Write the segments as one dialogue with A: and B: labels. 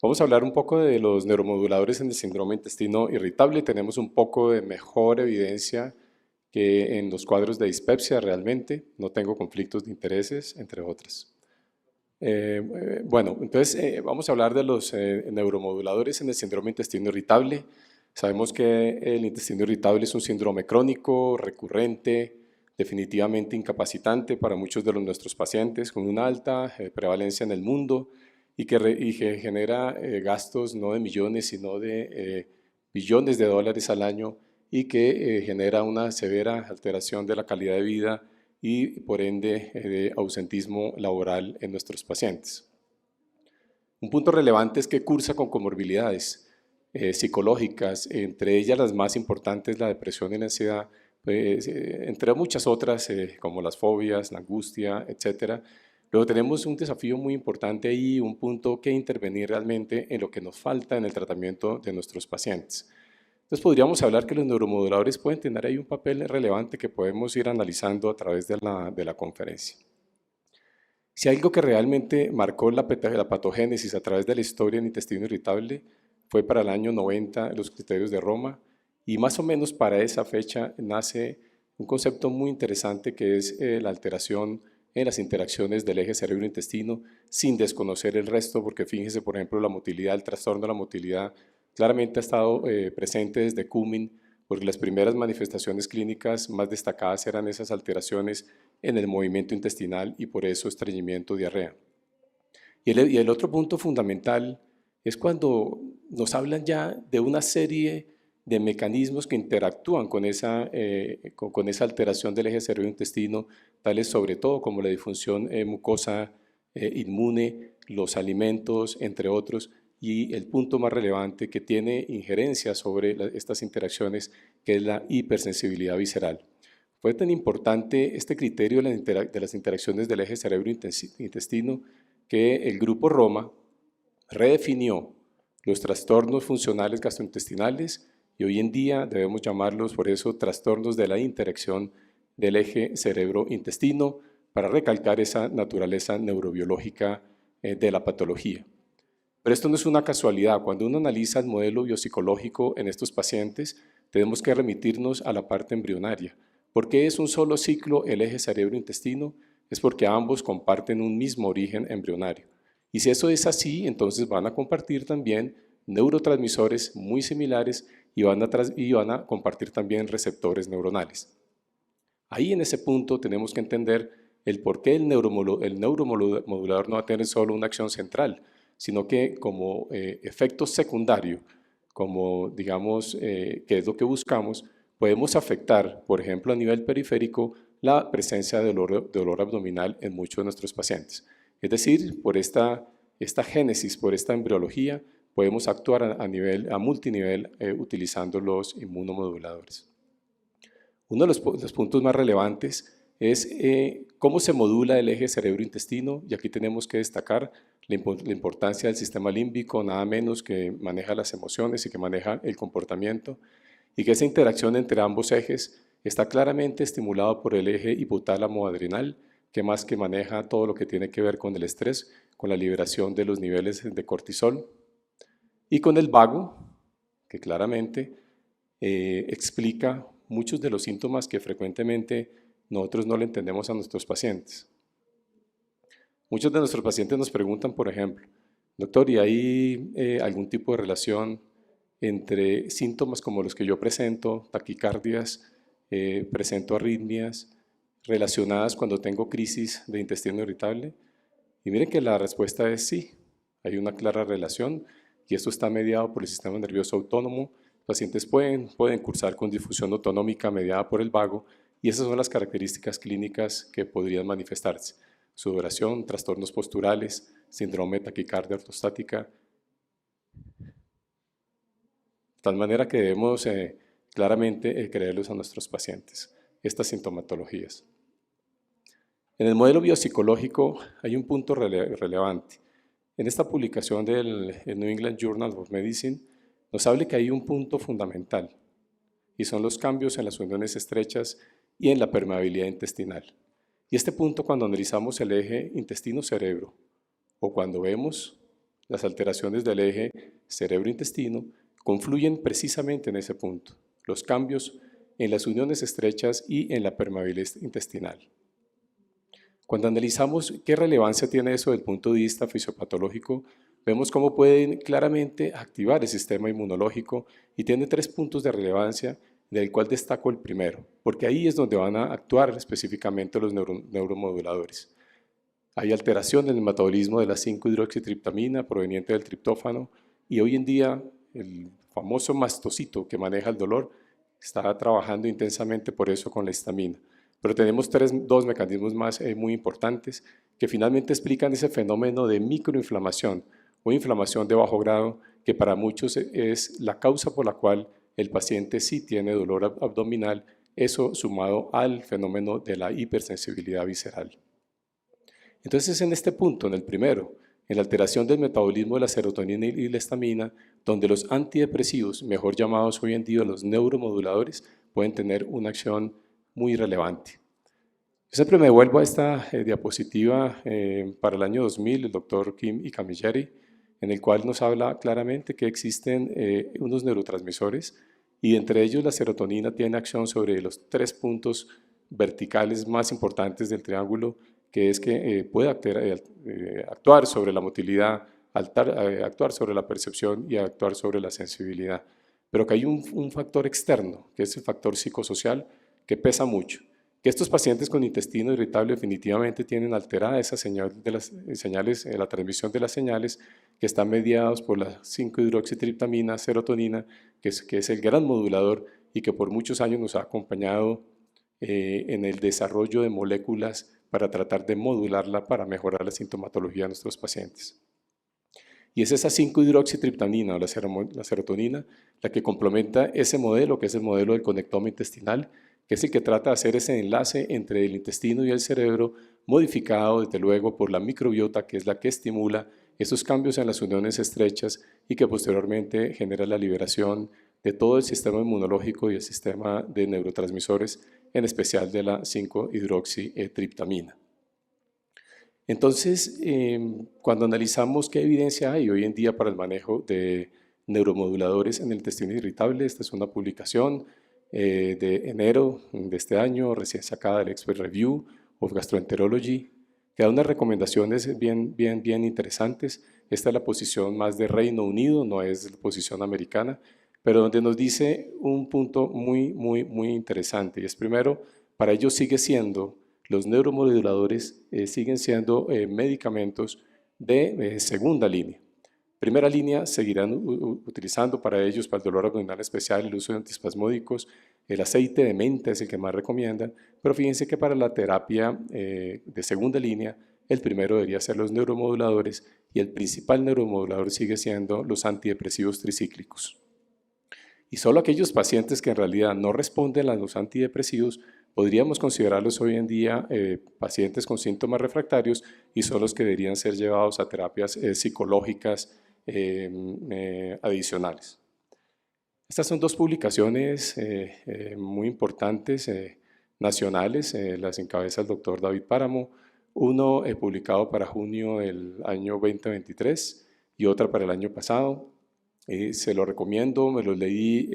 A: Vamos a hablar un poco de los neuromoduladores en el síndrome intestino irritable. Tenemos un poco de mejor evidencia que en los cuadros de dispepsia realmente. No tengo conflictos de intereses, entre otras. Entonces vamos a hablar de los neuromoduladores en el síndrome intestino irritable. Sabemos que el intestino irritable es un síndrome crónico, recurrente, definitivamente incapacitante para muchos de nuestros pacientes, con una alta prevalencia en el mundo y que genera gastos no de millones, sino de billones de dólares al año y que genera una severa alteración de la calidad de vida y por ende de ausentismo laboral en nuestros pacientes. Un punto relevante es que cursa con comorbilidades psicológicas, entre ellas las más importantes la depresión y la ansiedad, entre muchas otras como las fobias, la angustia, etc. Luego tenemos un desafío muy importante y un punto que intervenir realmente en lo que nos falta en el tratamiento de nuestros pacientes. Entonces podríamos hablar que los neuromoduladores pueden tener ahí un papel relevante que podemos ir analizando a través de la conferencia. Si algo que realmente marcó la patogénesis a través de la historia en intestino irritable fue para el año 90 los criterios de Roma y más o menos para esa fecha nace un concepto muy interesante que es la alteración en las interacciones del eje cerebro-intestino sin desconocer el resto, porque fíjense por ejemplo la motilidad, el trastorno de la motilidad claramente ha estado presente desde Cumming, porque las primeras manifestaciones clínicas más destacadas eran esas alteraciones en el movimiento intestinal y por eso estreñimiento, diarrea. Y el otro punto fundamental es cuando nos hablan ya de una serie de mecanismos que interactúan con esa alteración del eje cerebro-intestino, tales sobre todo como la disfunción mucosa inmune, los alimentos, entre otros, y el punto más relevante que tiene injerencia sobre estas interacciones, que es la hipersensibilidad visceral. Fue tan importante este criterio de las interacciones del eje cerebro-intestino que el grupo Roma redefinió los trastornos funcionales gastrointestinales y hoy en día debemos llamarlos por eso trastornos de la interacción del eje cerebro-intestino para recalcar esa naturaleza neurobiológica de la patología. Pero esto no es una casualidad. Cuando uno analiza el modelo biopsicológico en estos pacientes, tenemos que remitirnos a la parte embrionaria. ¿Por qué es un solo ciclo el eje cerebro-intestino? Es porque ambos comparten un mismo origen embrionario. Y si eso es así, entonces van a compartir también neurotransmisores muy similares y van a compartir también receptores neuronales. Ahí en ese punto tenemos que entender el por qué el neuromodulador no va a tener solo una acción central, sino que como efecto secundario, como digamos que es lo que buscamos, podemos afectar, por ejemplo, a nivel periférico, la presencia de dolor abdominal en muchos de nuestros pacientes. Es decir, por esta génesis, por esta embriología, podemos actuar a multinivel utilizando los inmunomoduladores. Uno de los puntos más relevantes es cómo se modula el eje cerebro-intestino, y aquí tenemos que destacar la importancia del sistema límbico, nada menos que maneja las emociones y que maneja el comportamiento, y que esa interacción entre ambos ejes está claramente estimulado por el eje hipotálamo-adrenal, que más que maneja todo lo que tiene que ver con el estrés, con la liberación de los niveles de cortisol, y con el vago, que claramente explica muchos de los síntomas que frecuentemente nosotros no le entendemos a nuestros pacientes. Muchos de nuestros pacientes nos preguntan, por ejemplo, doctor, ¿y hay algún tipo de relación entre síntomas como los que yo presento, taquicardias, presento arritmias, relacionadas cuando tengo crisis de intestino irritable? Y miren que la respuesta es sí, hay una clara relación y esto está mediado por el sistema nervioso autónomo. Pacientes pueden cursar con disfunción autonómica mediada por el vago y esas son las características clínicas que podrían manifestarse. Sudoración, trastornos posturales, síndrome de taquicardia ortostática. De tal manera que debemos claramente creerlos a nuestros pacientes, estas sintomatologías. En el modelo biopsicológico hay un punto relevante. En esta publicación del New England Journal of Medicine nos habla que hay un punto fundamental y son los cambios en las uniones estrechas y en la permeabilidad intestinal. Y este punto, cuando analizamos el eje intestino-cerebro o cuando vemos las alteraciones del eje cerebro-intestino confluyen precisamente en ese punto, los cambios en las uniones estrechas y en la permeabilidad intestinal. Cuando analizamos qué relevancia tiene eso desde el punto de vista fisiopatológico, vemos cómo pueden claramente activar el sistema inmunológico y tiene 3 puntos de relevancia, del cual destaco el primero, porque ahí es donde van a actuar específicamente los neuromoduladores. Hay alteración en el metabolismo de la 5-hidroxitriptamina proveniente del triptófano y hoy en día el famoso mastocito que maneja el dolor está trabajando intensamente por eso con la histamina. Pero tenemos dos mecanismos más muy importantes que finalmente explican ese fenómeno de microinflamación o inflamación de bajo grado que para muchos es la causa por la cual el paciente sí tiene dolor abdominal, eso sumado al fenómeno de la hipersensibilidad visceral. Entonces en este punto, en el primero, en la alteración del metabolismo de la serotonina y la histamina, donde los antidepresivos, mejor llamados hoy en día los neuromoduladores, pueden tener una acción muy relevante. Yo siempre me vuelvo a esta diapositiva para el año 2000, el doctor Kim y Camilleri, en el cual nos habla claramente que existen unos neurotransmisores y entre ellos la serotonina tiene acción sobre los 3 puntos verticales más importantes del triángulo, que es que puede actuar sobre la motilidad, actuar sobre la percepción y actuar sobre la sensibilidad. Pero que hay un factor externo, que es el factor psicosocial, que pesa mucho. Que estos pacientes con intestino irritable definitivamente tienen alterada esa señal de las señales, la transmisión de las señales que están mediados por la 5-hidroxitriptamina, serotonina, que es el gran modulador y que por muchos años nos ha acompañado en el desarrollo de moléculas para tratar de modularla para mejorar la sintomatología de nuestros pacientes. Y es esa 5-hidroxitriptamina o la serotonina la que complementa ese modelo, que es el modelo del conectoma intestinal, que es el que trata de hacer ese enlace entre el intestino y el cerebro, modificado desde luego por la microbiota, que es la que estimula esos cambios en las uniones estrechas y que posteriormente genera la liberación de todo el sistema inmunológico y el sistema de neurotransmisores, en especial de la 5-hidroxitriptamina. Entonces, cuando analizamos qué evidencia hay hoy en día para el manejo de neuromoduladores en el intestino irritable, esta es una publicación de enero de este año, recién sacada del Expert Review of Gastroenterology, que da unas recomendaciones bien interesantes. Esta es la posición más de Reino Unido, no es la posición americana, pero donde nos dice un punto muy interesante, y es primero, para ellos sigue siendo, los neuromoduladores siguen siendo medicamentos de segunda línea. Primera línea seguirán utilizando para ellos, para el dolor abdominal especial, el uso de antiespasmódicos, el aceite de menta es el que más recomiendan, pero fíjense que para la terapia de segunda línea, el primero debería ser los neuromoduladores y el principal neuromodulador sigue siendo los antidepresivos tricíclicos. Y solo aquellos pacientes que en realidad no responden a los antidepresivos podríamos considerarlos hoy en día pacientes con síntomas refractarios y son los que deberían ser llevados a terapias psicológicas adicionales. Estas son 2 publicaciones muy importantes, nacionales, las encabeza el doctor David Páramo, uno publicado para junio del año 2023 y otra para el año pasado. Se lo recomiendo, me los leí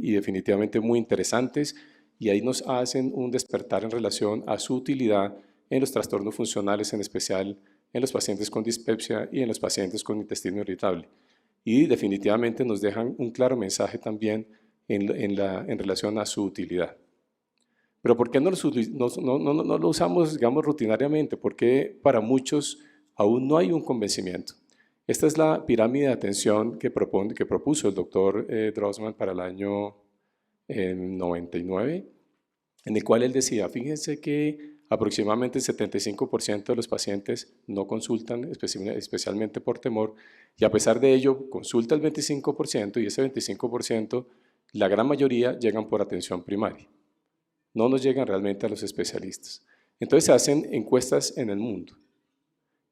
A: y definitivamente muy interesantes y ahí nos hacen un despertar en relación a su utilidad en los trastornos funcionales, en especial en los pacientes con dispepsia y en los pacientes con intestino irritable. Y definitivamente nos dejan un claro mensaje también en relación a su utilidad. Pero ¿por qué no lo usamos, digamos, rutinariamente? Porque para muchos aún no hay un convencimiento. Esta es la pirámide de atención que propuso el doctor Drossman para el año 99, en el cual él decía, fíjense que aproximadamente el 75% de los pacientes no consultan, especialmente por temor, y a pesar de ello consulta el 25% y ese 25%, la gran mayoría llegan por atención primaria. No nos llegan realmente a los especialistas. Entonces se hacen encuestas en el mundo.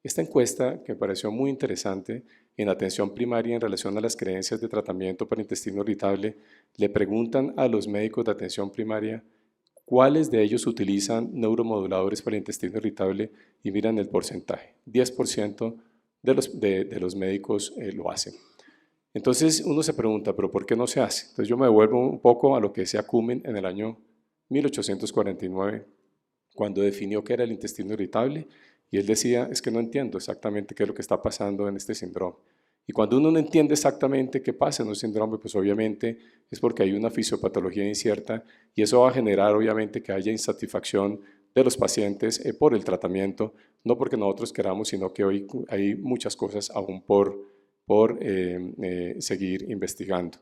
A: Esta encuesta, que me pareció muy interesante, en atención primaria en relación a las creencias de tratamiento para intestino irritable, le preguntan a los médicos de atención primaria cuáles de ellos utilizan neuromoduladores para el intestino irritable y miran el porcentaje. 10% de los médicos lo hacen. Entonces uno se pregunta, ¿pero por qué no se hace? Entonces yo me devuelvo un poco a lo que decía Coumadin en el año 1849, cuando definió qué era el intestino irritable, y él decía, es que no entiendo exactamente qué es lo que está pasando en este síndrome. Y cuando uno no entiende exactamente qué pasa en un síndrome, pues obviamente es porque hay una fisiopatología incierta y eso va a generar obviamente que haya insatisfacción de los pacientes por el tratamiento, no porque nosotros queramos, sino que hoy hay muchas cosas aún por seguir investigando.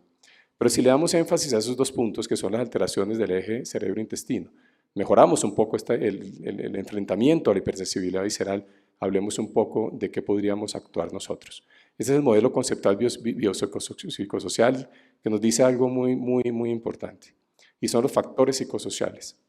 A: Pero si le damos énfasis a esos dos puntos, que son las alteraciones del eje cerebro-intestino, mejoramos un poco el enfrentamiento a la hipersensibilidad visceral, hablemos un poco de qué podríamos actuar nosotros. Ese es el modelo conceptual biopsicosocial que nos dice algo muy importante, y son los factores psicosociales.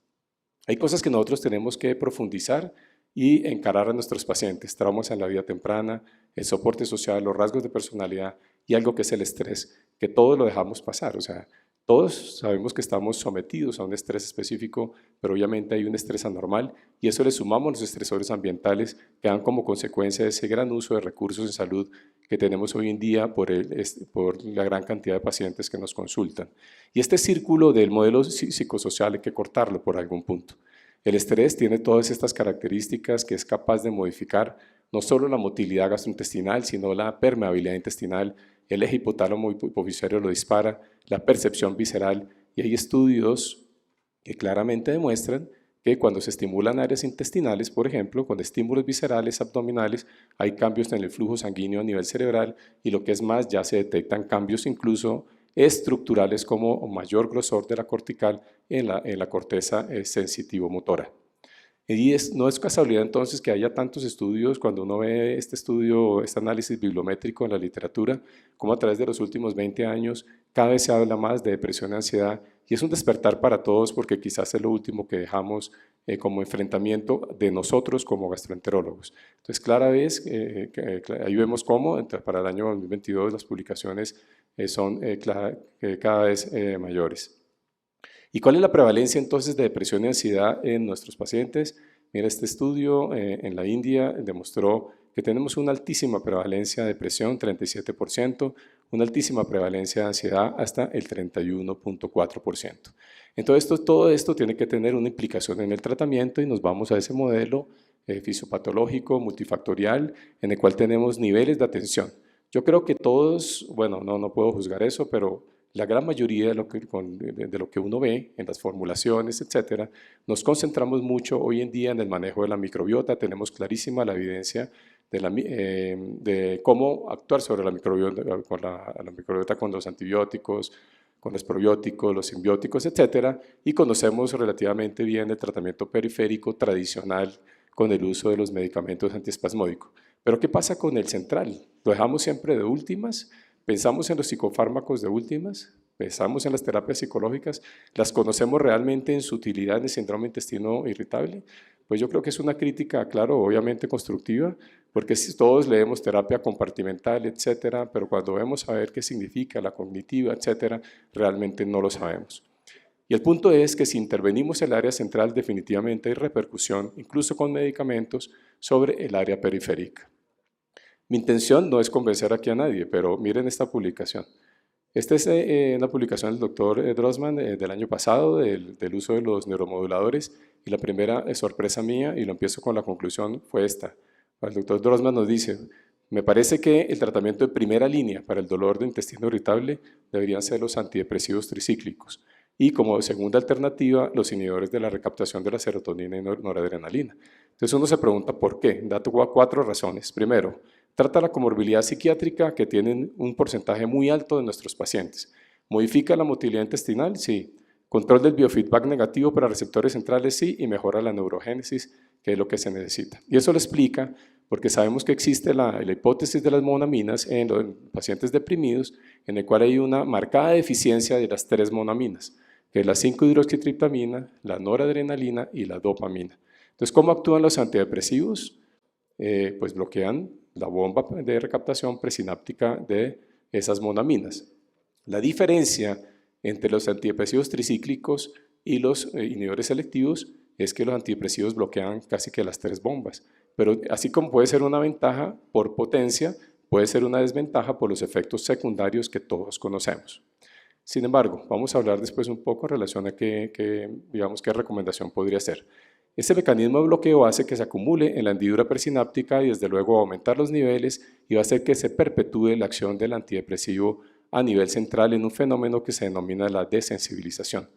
A: Hay cosas que nosotros tenemos que profundizar y encarar a nuestros pacientes, traumas en la vida temprana, el soporte social, los rasgos de personalidad y algo que es el estrés, que todos lo dejamos pasar. O sea, todos sabemos que estamos sometidos a un estrés específico, pero obviamente hay un estrés anormal y eso le sumamos los estresores ambientales que dan como consecuencia ese gran uso de recursos en salud que tenemos hoy en día por la gran cantidad de pacientes que nos consultan. Y este círculo del modelo psicosocial hay que cortarlo por algún punto. El estrés tiene todas estas características que es capaz de modificar no solo la motilidad gastrointestinal, sino la permeabilidad intestinal, el eje hipotálamo hipofisario lo dispara, la percepción visceral, y hay estudios que claramente demuestran que cuando se estimulan áreas intestinales, por ejemplo, con estímulos viscerales, abdominales, hay cambios en el flujo sanguíneo a nivel cerebral y lo que es más, ya se detectan cambios incluso estructurales como mayor grosor de la cortical en la corteza sensitivo-motora. Y no es casualidad entonces que haya tantos estudios, cuando uno ve este estudio, este análisis bibliométrico en la literatura, como a través de los últimos 20 años cada vez se habla más de depresión y ansiedad, y es un despertar para todos porque quizás es lo último que dejamos como enfrentamiento de nosotros como gastroenterólogos. Entonces, ahí vemos cómo para el año 2022 las publicaciones son cada vez mayores. ¿Y cuál es la prevalencia entonces de depresión y ansiedad en nuestros pacientes? Mira, este estudio en la India demostró que tenemos una altísima prevalencia de depresión, 37%, una altísima prevalencia de ansiedad hasta el 31.4%. Entonces, todo esto tiene que tener una implicación en el tratamiento y nos vamos a ese modelo fisiopatológico, multifactorial, en el cual tenemos niveles de atención. Yo creo que todos, bueno, no puedo juzgar eso, pero la gran mayoría de lo que uno ve en las formulaciones, etcétera, nos concentramos mucho hoy en día en el manejo de la microbiota. Tenemos clarísima la evidencia de cómo actuar sobre la microbiota con los antibióticos, con los probióticos, los simbióticos, etcétera, y conocemos relativamente bien el tratamiento periférico tradicional con el uso de los medicamentos antiespasmódicos. Pero ¿qué pasa con el central? ¿Lo dejamos siempre de últimas? ¿Pensamos en los psicofármacos de últimas? ¿Pensamos en las terapias psicológicas? ¿Las conocemos realmente en su utilidad en el síndrome intestino irritable? Pues yo creo que es una crítica, claro, obviamente constructiva, porque si todos leemos terapia compartimental, etcétera, pero cuando vemos a ver qué significa la cognitiva, etcétera, realmente no lo sabemos. Y el punto es que si intervenimos en el área central, definitivamente hay repercusión, incluso con medicamentos, sobre el área periférica. Mi intención no es convencer aquí a nadie, pero miren esta publicación. Esta es una publicación del doctor Drossman del año pasado, del uso de los neuromoduladores, y la primera sorpresa mía, y lo empiezo con la conclusión, fue esta. El doctor Drossman nos dice, me parece que el tratamiento de primera línea para el dolor de intestino irritable deberían ser los antidepresivos tricíclicos, y como segunda alternativa, los inhibidores de la recaptación de la serotonina y noradrenalina. Entonces uno se pregunta por qué. Dato 4 razones. Primero, trata la comorbilidad psiquiátrica que tienen un porcentaje muy alto de nuestros pacientes. ¿Modifica la motilidad intestinal? Sí. ¿Control del biofeedback negativo para receptores centrales? Sí. Y mejora la neurogénesis, que es lo que se necesita. Y eso lo explica porque sabemos que existe la hipótesis de las monaminas en los pacientes deprimidos, en el cual hay una marcada deficiencia de las 3 monaminas, que es la 5-hidroxitriptamina, la noradrenalina y la dopamina. Entonces, ¿cómo actúan los antidepresivos? Pues bloquean la bomba de recaptación presináptica de esas monaminas. La diferencia entre los antidepresivos tricíclicos y los inhibidores selectivos es que los antidepresivos bloquean casi que las 3 bombas, pero así como puede ser una ventaja por potencia, puede ser una desventaja por los efectos secundarios que todos conocemos. Sin embargo, vamos a hablar después un poco en relación a digamos, qué recomendación podría ser. Este mecanismo de bloqueo hace que se acumule en la hendidura presináptica y desde luego va a aumentar los niveles y va a hacer que se perpetúe la acción del antidepresivo a nivel central en un fenómeno que se denomina la desensibilización.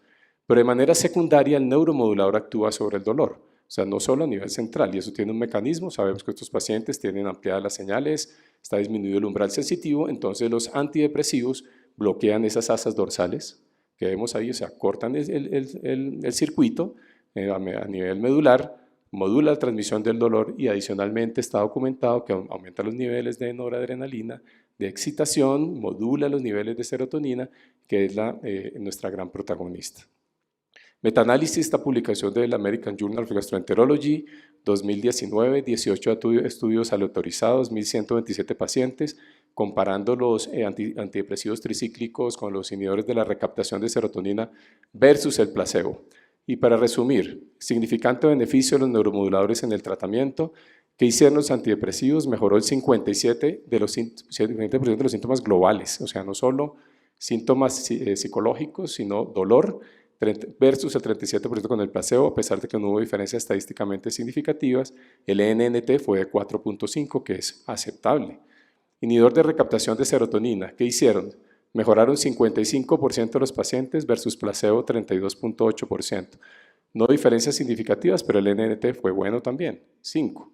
A: Pero de manera secundaria el neuromodulador actúa sobre el dolor, o sea, no solo a nivel central, y eso tiene un mecanismo. Sabemos que estos pacientes tienen ampliadas las señales, está disminuido el umbral sensitivo, entonces los antidepresivos bloquean esas asas dorsales que vemos ahí, o sea, cortan el circuito a nivel medular, modula la transmisión del dolor y adicionalmente está documentado que aumenta los niveles de noradrenalina, de excitación, modula los niveles de serotonina, que es nuestra gran protagonista. Metaanálisis, esta publicación del American Journal of Gastroenterology, 2019, 18 estudios aleatorizados, 1.127 pacientes, comparando los antidepresivos tricíclicos con los inhibidores de la recaptación de serotonina versus el placebo. Y para resumir, significante beneficio de los neuromoduladores en el tratamiento. ¿Qué hicieron los antidepresivos? Mejoró el 57% de los síntomas globales, o sea, no solo síntomas psicológicos, sino dolor, versus el 37% con el placebo, a pesar de que no hubo diferencias estadísticamente significativas. El NNT fue de 4.5, que es aceptable. Inhibidor de recaptación de serotonina, ¿qué hicieron? Mejoraron 55% de los pacientes versus placebo 32.8%. No diferencias significativas, pero el NNT fue bueno también, 5.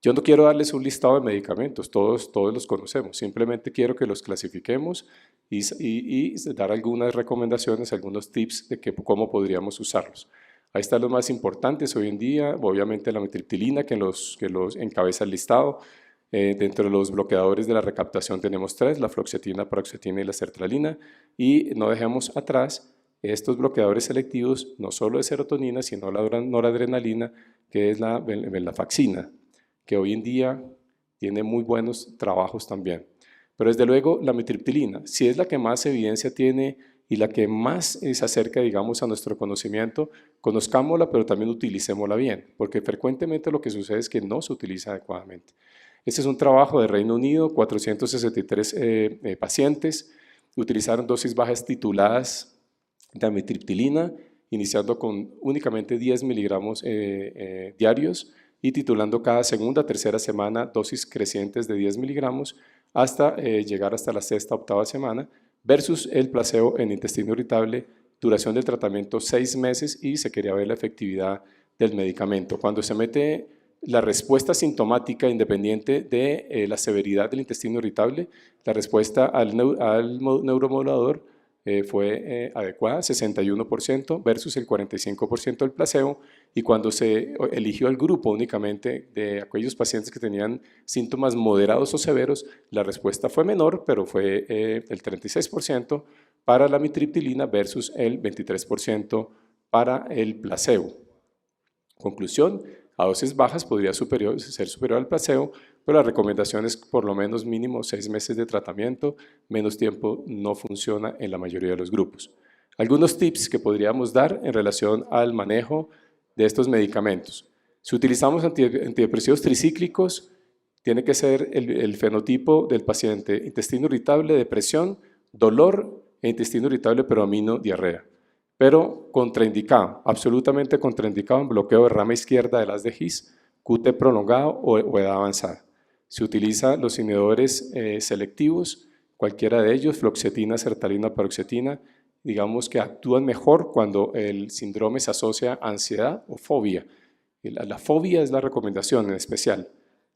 A: Yo no quiero darles un listado de medicamentos, todos los conocemos, simplemente quiero que los clasifiquemos y dar algunas recomendaciones, algunos tips de cómo podríamos usarlos. Ahí están los más importantes hoy en día, obviamente la amitriptilina que los encabeza el listado. Dentro de los bloqueadores de la recaptación tenemos 3, la fluoxetina, paroxetina y la sertralina, y no dejemos atrás estos bloqueadores selectivos, no solo de serotonina, sino la noradrenalina, que es la venlafaxina, que hoy en día tiene muy buenos trabajos también. Pero desde luego la amitriptilina, si es la que más evidencia tiene y la que más se acerca, digamos, a nuestro conocimiento, conozcámosla, pero también utilicémosla bien, porque frecuentemente lo que sucede es que no se utiliza adecuadamente. Este es un trabajo de Reino Unido, 463 pacientes, utilizaron dosis bajas tituladas de amitriptilina, iniciando con únicamente 10 miligramos diarios y titulando cada segunda, tercera semana dosis crecientes de 10 miligramos hasta llegar hasta la sexta, octava semana, versus el placebo en intestino irritable, duración del tratamiento 6 meses y se quería ver la efectividad del medicamento. Cuando se mete la respuesta sintomática independiente de la severidad del intestino irritable, la respuesta al neuromodulador fue adecuada, 61% versus el 45% del placebo, y cuando se eligió el grupo únicamente de aquellos pacientes que tenían síntomas moderados o severos, la respuesta fue menor, pero fue el 36% para la amitriptilina versus el 23% para el placebo. Conclusión, a dosis bajas podría ser superior al placebo, pero la recomendación es por lo menos mínimo 6 meses de tratamiento, menos tiempo no funciona en la mayoría de los grupos. Algunos tips que podríamos dar en relación al manejo de estos medicamentos. Si utilizamos antidepresivos tricíclicos, tiene que ser el fenotipo del paciente: intestino irritable, depresión, dolor e intestino irritable pero diarrea. Pero contraindicado, absolutamente contraindicado en bloqueo de rama izquierda del haz de His, QT prolongado o edad avanzada. Se utilizan los inhibidores selectivos, cualquiera de ellos, fluoxetina, sertralina, paroxetina, digamos que actúan mejor cuando el síndrome se asocia a ansiedad o fobia. La fobia es la recomendación en especial.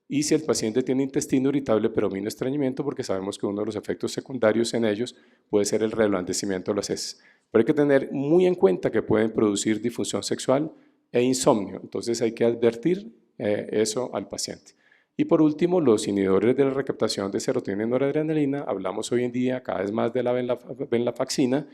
A: Y si el paciente tiene intestino irritable pero estreñimiento, porque sabemos que uno de los efectos secundarios en ellos puede ser el reblandecimiento de las heces. Pero hay que tener muy en cuenta que pueden producir disfunción sexual e insomnio, entonces hay que advertir eso al paciente. Y por último, los inhibidores de la recaptación de serotonina y noradrenalina. Hablamos hoy en día cada vez más de la venlafaxina,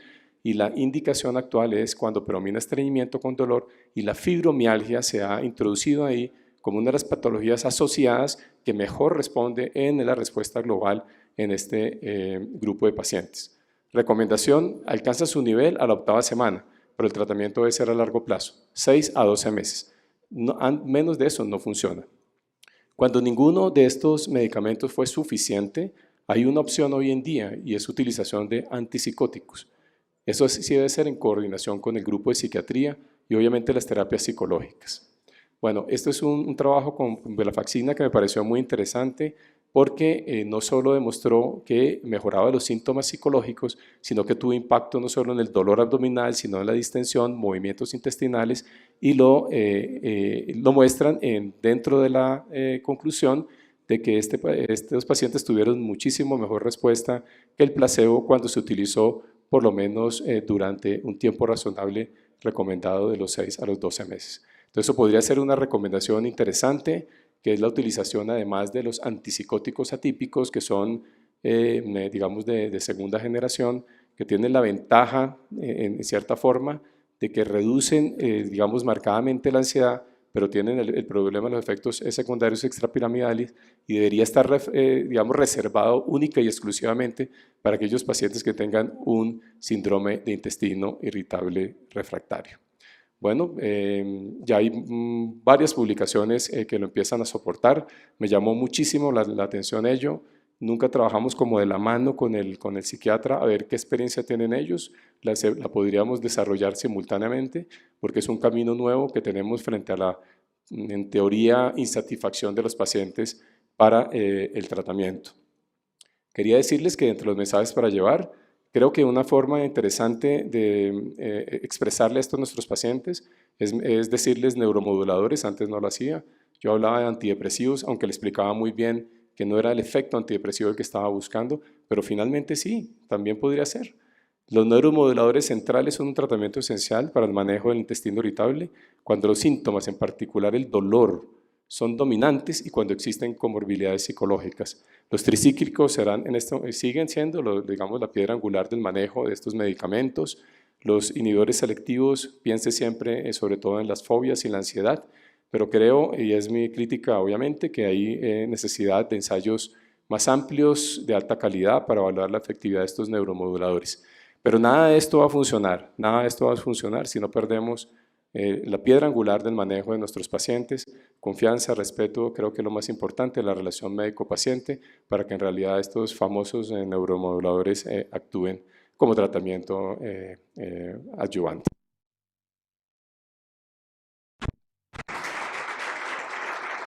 A: y la indicación actual es cuando predomina estreñimiento con dolor y la fibromialgia se ha introducido ahí como una de las patologías asociadas que mejor responde en la respuesta global en este grupo de pacientes. Recomendación: alcanza su nivel a la octava semana, pero el tratamiento debe ser a largo plazo, 6 a 12 meses. menos de eso no funciona. Cuando ninguno de estos medicamentos fue suficiente, hay una opción hoy en día y es utilización de antipsicóticos. Eso sí debe ser en coordinación con el grupo de psiquiatría y obviamente las terapias psicológicas. Bueno, esto es un trabajo con venlafaxina que me pareció muy interesante porque no solo demostró que mejoraba los síntomas psicológicos, sino que tuvo impacto no solo en el dolor abdominal, sino en la distensión, movimientos intestinales, y lo muestran dentro de la conclusión de que estos pacientes tuvieron muchísimo mejor respuesta que el placebo cuando se utilizó por lo menos durante un tiempo razonable recomendado de los 6 a los 12 meses. Entonces, eso podría ser una recomendación interesante, que es la utilización además de los antipsicóticos atípicos, que son, digamos, de segunda generación, que tienen la ventaja, en cierta forma, de que reducen, digamos, marcadamente la ansiedad, pero tienen el problema de los efectos secundarios extrapiramidales y debería estar, digamos, reservado única y exclusivamente para aquellos pacientes que tengan un síndrome de intestino irritable refractario. Bueno, ya hay varias publicaciones que lo empiezan a soportar. Me llamó muchísimo la atención ello. Nunca trabajamos como de la mano con el psiquiatra a ver qué experiencia tienen ellos. La podríamos desarrollar simultáneamente porque es un camino nuevo que tenemos frente a la, en teoría, insatisfacción de los pacientes para el tratamiento. Quería decirles que entre los mensajes para llevar, creo que una forma interesante de expresarle esto a nuestros pacientes es decirles neuromoduladores, antes no lo hacía. Yo hablaba de antidepresivos, aunque le explicaba muy bien que no era el efecto antidepresivo el que estaba buscando, pero finalmente sí, también podría ser. Los neuromoduladores centrales son un tratamiento esencial para el manejo del intestino irritable cuando los síntomas, en particular el dolor, son dominantes y cuando existen comorbilidades psicológicas. Los tricíclicos siguen siendo, digamos, la piedra angular del manejo de estos medicamentos. Los inhibidores selectivos, piense siempre sobre todo en las fobias y la ansiedad, pero creo, y es mi crítica obviamente, que hay necesidad de ensayos más amplios, de alta calidad, para evaluar la efectividad de estos neuromoduladores. Pero nada de esto va a funcionar si no perdemos la piedra angular del manejo de nuestros pacientes, confianza, respeto, creo que es lo más importante, la relación médico-paciente, para que en realidad estos famosos neuromoduladores actúen como tratamiento adyuvante.